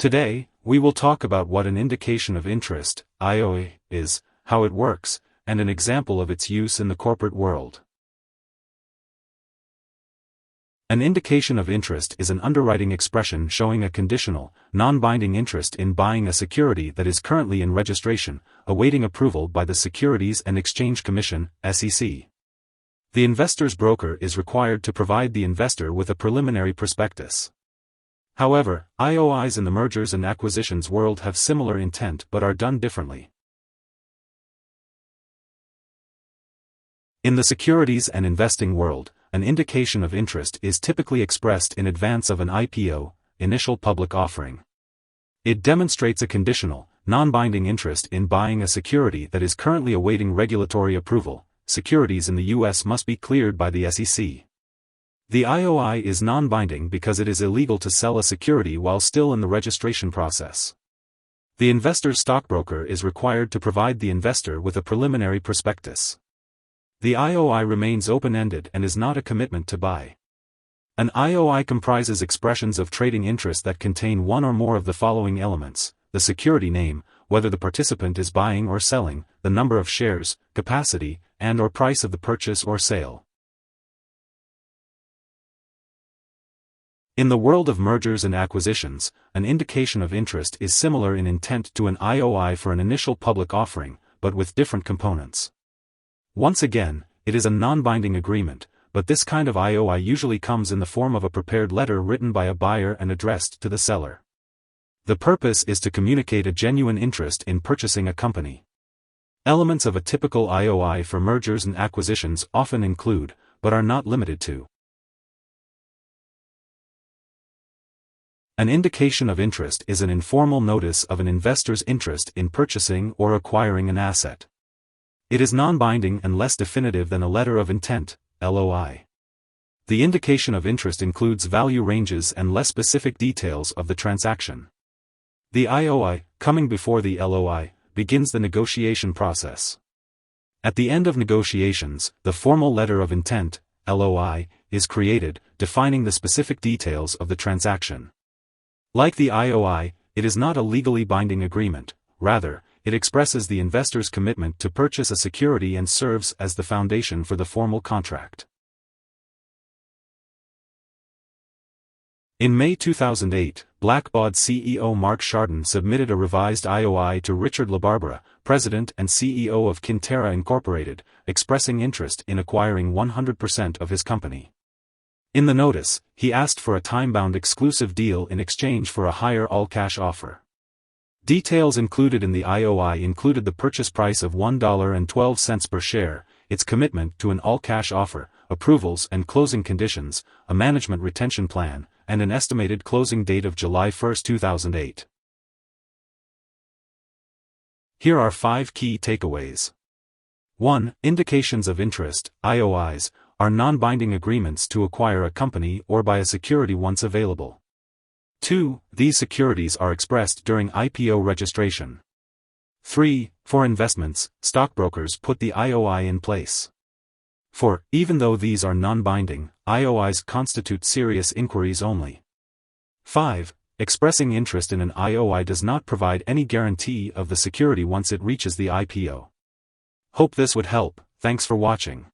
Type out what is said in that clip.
Today, we will talk about what an indication of interest, IOI, is, how it works, and an example of its use in the corporate world. An indication of interest is an underwriting expression showing a conditional, non-binding interest in buying a security that is currently in registration, awaiting approval by the Securities and Exchange Commission, SEC. The investor's broker is required to provide the investor with a preliminary prospectus. However, IOIs in the mergers and acquisitions world have similar intent but are done differently. In the securities and investing world, an indication of interest is typically expressed in advance of an IPO, initial public offering. It demonstrates a conditional, non-binding interest in buying a security that is currently awaiting regulatory approval. Securities in the U.S. must be cleared by the SEC. The IOI is non-binding because it is illegal to sell a security while still in the registration process. The investor's stockbroker is required to provide the investor with a preliminary prospectus. The IOI remains open-ended and is not a commitment to buy. An IOI comprises expressions of trading interest that contain one or more of the following elements: the security name, whether the participant is buying or selling, the number of shares, capacity, and/or price of the purchase or sale. In the world of mergers and acquisitions, an indication of interest is similar in intent to an IOI for an initial public offering, but with different components. Once again, it is a non-binding agreement, but this kind of IOI usually comes in the form of a prepared letter written by a buyer and addressed to the seller. The purpose is to communicate a genuine interest in purchasing a company. Elements of a typical IOI for mergers and acquisitions often include, but are not limited to: an indication of interest is an informal notice of an investor's interest in purchasing or acquiring an asset. It is non-binding and less definitive than a letter of intent, LOI. The indication of interest includes value ranges and less specific details of the transaction. The IOI, coming before the LOI, begins the negotiation process. At the end of negotiations, the formal letter of intent, LOI, is created, defining the specific details of the transaction. Like the IOI, it is not a legally binding agreement, rather, it expresses the investor's commitment to purchase a security and serves as the foundation for the formal contract. In May 2008, Blackbaud CEO Mark Chardon submitted a revised IOI to Richard LaBarbera, president and CEO of Kinterra Incorporated, expressing interest in acquiring 100% of his company. In the notice, he asked for a time-bound exclusive deal in exchange for a higher all-cash offer. Details included in the IOI included the purchase price of $1.12 per share, its commitment to an all-cash offer, approvals and closing conditions, a management retention plan, and an estimated closing date of July 1, 2008. Here are 5 key takeaways. 1. Indications of interest, IOIs, are non-binding agreements to acquire a company or buy a security once available. 2. These securities are expressed during IPO registration. 3. For investments, stockbrokers put the IOI in place. 4. Even though these are non-binding, IOIs constitute serious inquiries only. 5. Expressing interest in an IOI does not provide any guarantee of the security once it reaches the IPO. Hope this would help. Thanks for watching.